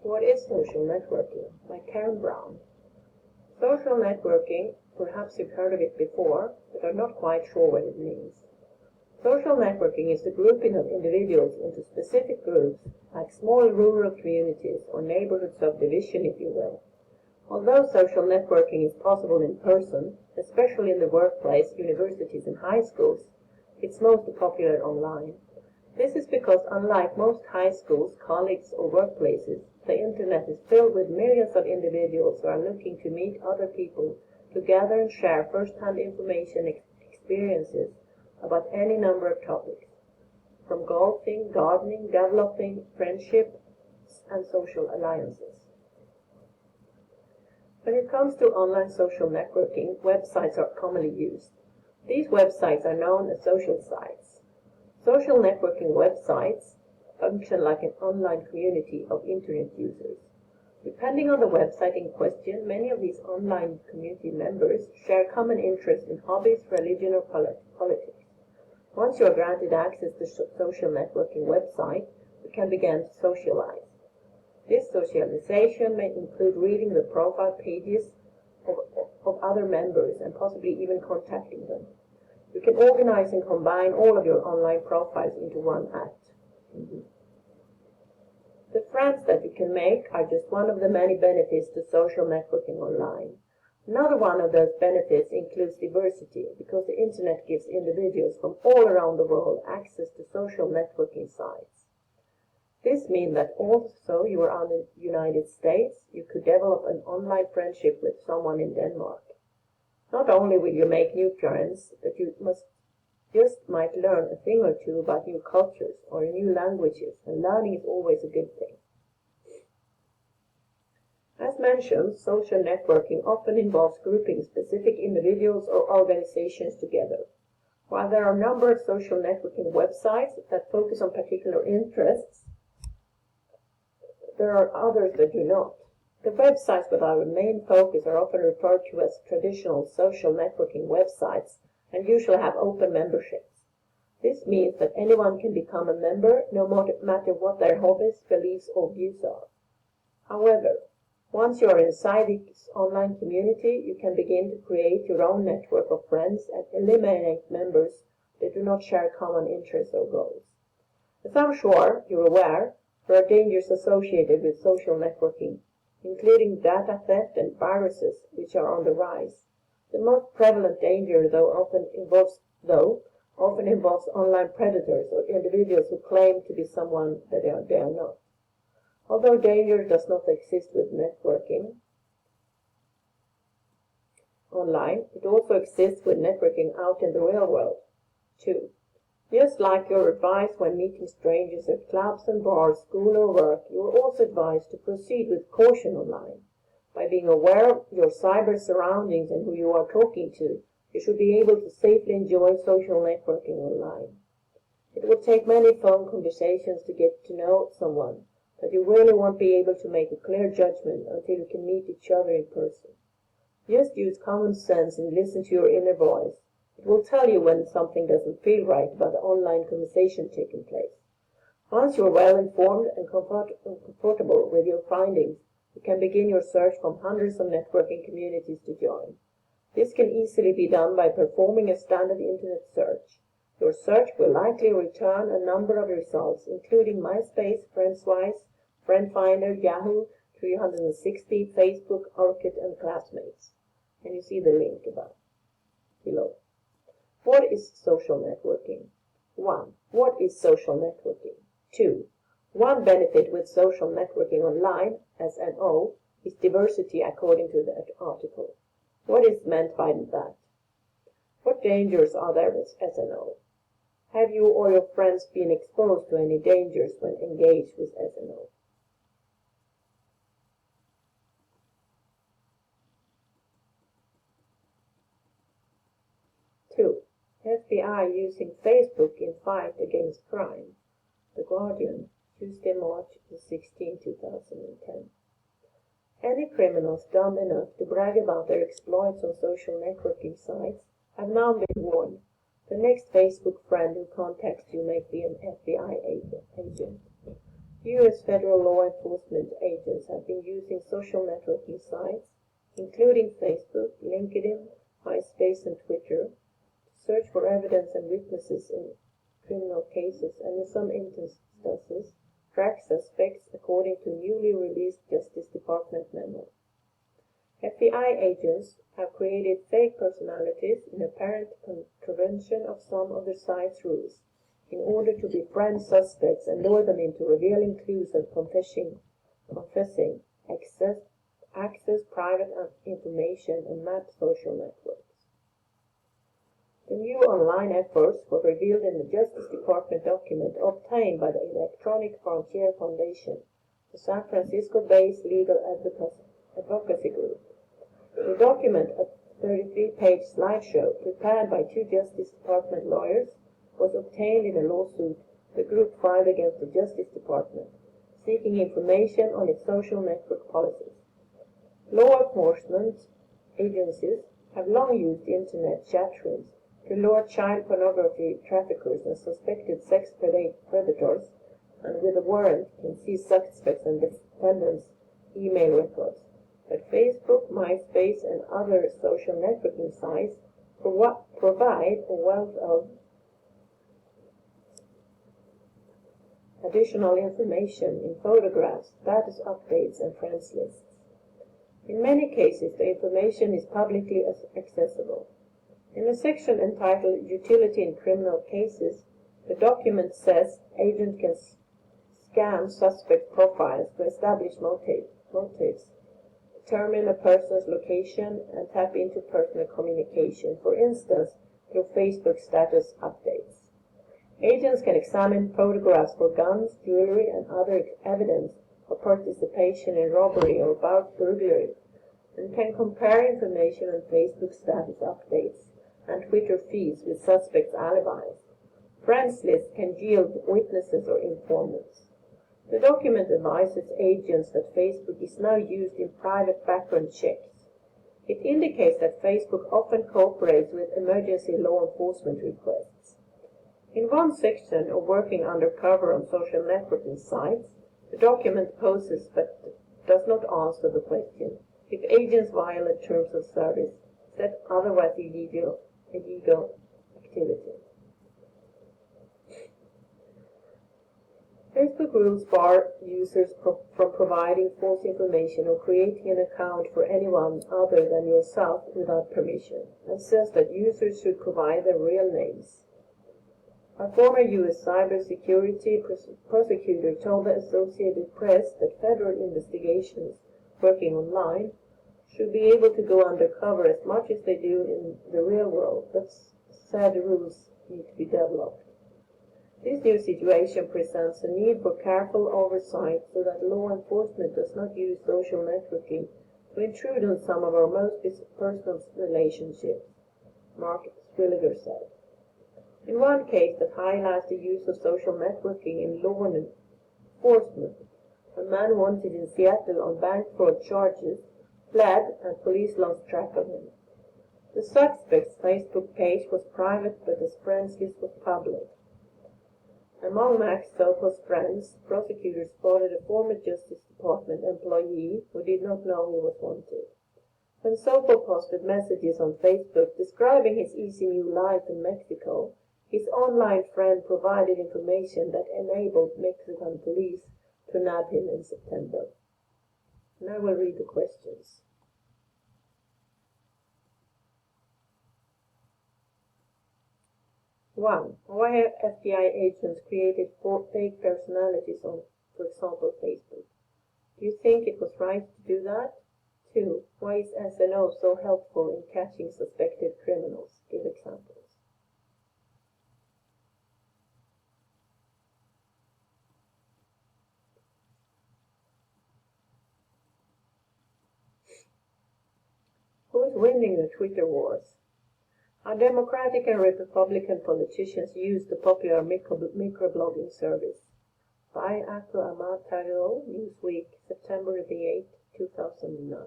What is social networking? By Karen Brown. Social networking, perhaps you've heard of it before, but are not quite sure what it means. Social networking is the grouping of individuals into specific groups, like small rural communities or neighborhood subdivision, if you will. Although social networking is possible in person, especially in the workplace, universities, and high schools, it's most popular online. This is because, unlike most high schools, colleges, or workplaces, the Internet is filled with millions of individuals who are looking to meet other people, to gather and share first-hand information and experiences about any number of topics, from golfing, gardening, developing, friendship, and social alliances. When it comes to online social networking, websites are commonly used. These websites are known as social sites. Social networking websites function like an online community of Internet users. Depending on the website in question, many of these online community members share common interests in hobbies, religion, or politics. Once you are granted access to social networking website, you can begin to socialize. This socialization may include reading the profile pages of other members and possibly even contacting them. You can organize and combine all of your online profiles into one act. The friends that you can make are just one of the many benefits to social networking online. Another one of those benefits includes diversity, because the Internet gives individuals from all around the world access to social networking sites. This means that also you are in the United States, you could develop an online friendship with someone in Denmark. Not only will you make new friends, but you might learn a thing or two about new cultures or new languages, and learning is always a good thing. As mentioned, social networking often involves grouping specific individuals or organizations together. While there are a number of social networking websites that focus on particular interests, there are others that do not. The websites with our main focus are often referred to as traditional social networking websites and usually have open memberships. This means that anyone can become a member, no matter what their hobbies, beliefs, or views are. However, once you are inside this online community, you can begin to create your own network of friends and eliminate members that do not share common interests or goals. As I'm sure you're aware, there are dangers associated with social networking, including data theft and viruses, which are on the rise. The most prevalent danger, often involves online predators or individuals who claim to be someone that they are not. Although danger does not exist with networking online, it also exists with networking out in the real world. 2. Just like you're advised when meeting strangers at clubs and bars, school or work, you are also advised to proceed with caution online. By being aware of your cyber surroundings and who you are talking to, you should be able to safely enjoy social networking online. It will take many phone conversations to get to know someone, but you really won't be able to make a clear judgment until you can meet each other in person. Just use common sense and listen to your inner voice. It will tell you when something doesn't feel right about the online conversation taking place. Once you are well informed and comfortable with your findings, you can begin your search from hundreds of networking communities to join. This can easily be done by performing a standard Internet search. Your search will likely return a number of results, including MySpace, FriendSwise, FriendFinder, Yahoo, 360, Facebook, Orkut, and Classmates. And you see the link below. What is social networking? 1. What is social networking? 2. One benefit with social networking online, SNO, is diversity according to that article. What is meant by that? What dangers are there with SNO? Have you or your friends been exposed to any dangers when engaged with SNO? FBI using Facebook in fight against crime. The Guardian, Tuesday, March 16, 2010. Any criminals dumb enough to brag about their exploits on social networking sites have now been warned. The next Facebook friend who contacts you may be an FBI agent. U.S. federal law enforcement agents have been using social networking sites, including Facebook, LinkedIn, MySpace, and Twitter, to search for evidence and witnesses in criminal cases, and in some instances, track suspects according to newly released Justice Department memo. FBI agents have created fake personalities in apparent contravention of some of the site's rules in order to befriend suspects and lure them into revealing clues and confessing, access private information and map social networks. The new online efforts were revealed in the Justice Department document obtained by the Electronic Frontier Foundation, the San Francisco-based legal advocacy group. The document, a 33-page slideshow prepared by two Justice Department lawyers, was obtained in a lawsuit the group filed against the Justice Department, seeking information on its social network policies. Law enforcement agencies have long used internet chat rooms to lure child pornography traffickers and suspected sex predators, and with a warrant can seize suspects and defendants' email records. But Facebook, MySpace, and other social networking sites provide a wealth of additional information in photographs, status updates, and friends lists. In many cases, the information is publicly accessible. In a section entitled Utility in Criminal Cases, the document says agents can scan suspect profiles to establish motives, determine a person's location, and tap into personal communication, for instance, through Facebook status updates. Agents can examine photographs for guns, jewelry, and other evidence of participation in robbery or burglary, and can compare information on Facebook status updates and Twitter feeds with suspects' alibis. Friends lists can yield witnesses or informants. The document advises agents that Facebook is now used in private background checks. It indicates that Facebook often cooperates with emergency law enforcement requests. In one section of Working Undercover on Social Networking Sites, the document poses but does not answer the question if agents violate terms of service, except otherwise illegal activity. Facebook rules bar users from providing false information or creating an account for anyone other than yourself without permission, and says that users should provide their real names. A former U.S. cybersecurity prosecutor told the Associated Press that federal investigations working online should be able to go undercover as much as they do in the real world, but said rules need to be developed. This new situation presents a need for careful oversight so that law enforcement does not use social networking to intrude on some of our most personal relationships, Mark Swilliger said. In one case that highlights the use of social networking in law enforcement, a man wanted in Seattle on bank fraud charges fled and police lost track of him. The suspect's Facebook page was private, but his friends list was public. Among Max Sopo's friends, prosecutors spotted a former Justice Department employee who did not know he was wanted. When Sopo posted messages on Facebook describing his easy new life in Mexico, his online friend provided information that enabled Mexican police to nab him in September. Now we'll read the questions. One, why have FBI agents created fake personalities on, for example, Facebook? Do you think it was right to do that? 2, why is SNO so helpful in catching suspected criminals? Give examples. Who is winning the Twitter wars? Our Democratic and Republican politicians use the popular microblogging service. By Aku Ahmad Tagore, Newsweek, September 8, 2009.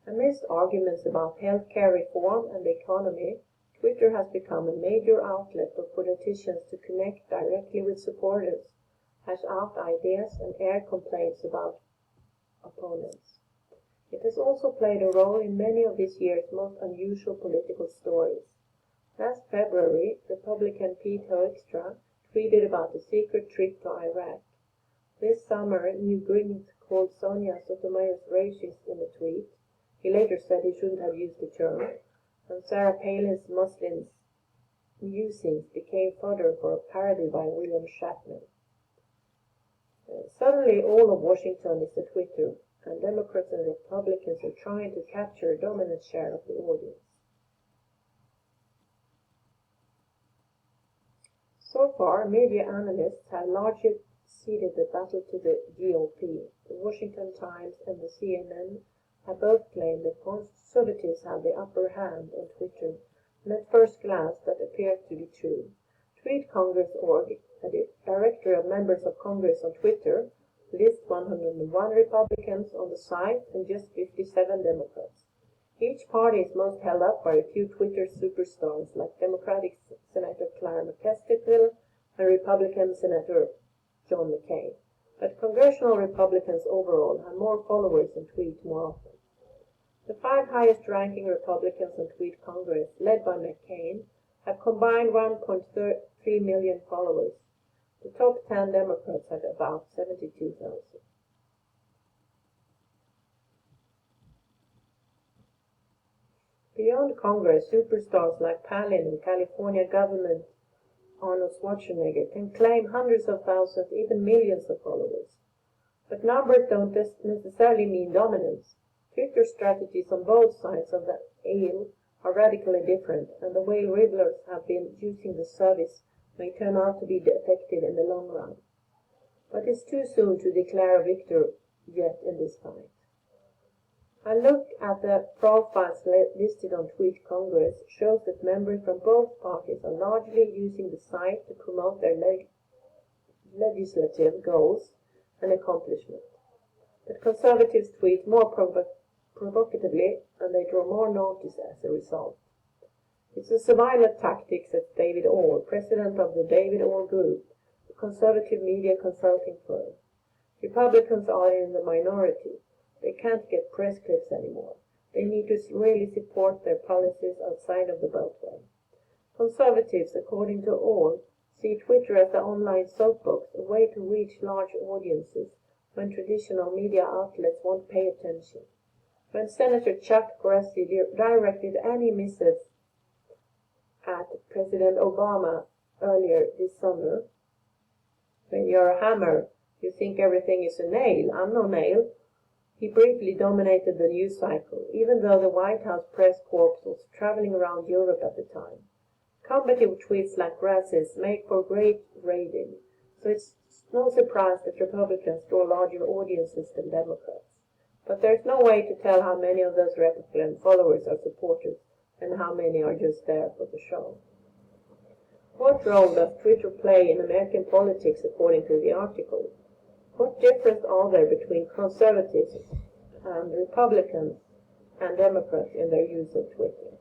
Amidst arguments about healthcare reform and the economy, Twitter has become a major outlet for politicians to connect directly with supporters hash out ideas, and air complaints about opponents. It has also played a role in many of this year's most unusual political stories. Last February, Republican Pete Hoekstra tweeted about a secret trip to Iraq. This summer, New Greens called Sonia Sotomayor's racist in a tweet. He later said he shouldn't have used the term. And Sarah Palin's Muslims musings became fodder for a parody by William Shatner. Suddenly, all of Washington is a Twitter, and Democrats and Republicans are trying to capture a dominant share of the audience. So far, media analysts have largely ceded the battle to the GOP. The Washington Times and the CNN have both claimed that conservatives have the upper hand on Twitter, and at first glance that appears to be true. TweetCongress.org, a directory of members of Congress on Twitter, lists 101 Republicans on the site and just 57 Democrats. Each party is most held up by a few Twitter superstars like Democratic Senator Claire McCaskill and Republican Senator John McCain. But congressional Republicans overall have more followers and tweet more often. The 5 highest-ranking Republicans on Tweet Congress, led by McCain, have combined 1.3 million followers. The top 10 Democrats have about 72,000. Beyond Congress, superstars like Palin and California government Arnold Schwarzenegger can claim hundreds of thousands, even millions of followers. But numbers don't necessarily mean dominance. Twitter strategies on both sides of the aisle are radically different, and the way revelers have been using the service may turn out to be effective in the long run. But it's too soon to declare a victor yet in this fight. A look at the profiles listed on Tweet Congress shows that members from both parties are largely using the site to promote their legislative goals and accomplishments. But conservatives tweet more provocatively, and they draw more notice as a result. It's a survival tactic, says David Orr, president of the David Orr Group, a conservative media consulting firm. Republicans are in the minority. They can't get press clips anymore. They need to really support their policies outside of the Beltway. Conservatives, according to all, see Twitter as the online soapbox, a way to reach large audiences when traditional media outlets won't pay attention. When Senator Chuck Grassley directed any missives at President Obama earlier this summer, "When you're a hammer, you think everything is a nail. I'm no nail," he briefly dominated the news cycle, even though the White House press corps was traveling around Europe at the time. Combative tweets like Grassley's make for great raiding, so it's no surprise that Republicans draw larger audiences than Democrats. But there's no way to tell how many of those Republican followers are supporters and how many are just there for the show. What role does Twitter play in American politics according to the article? What difference are there between conservatives and Republicans and Democrats in their use of Twitter?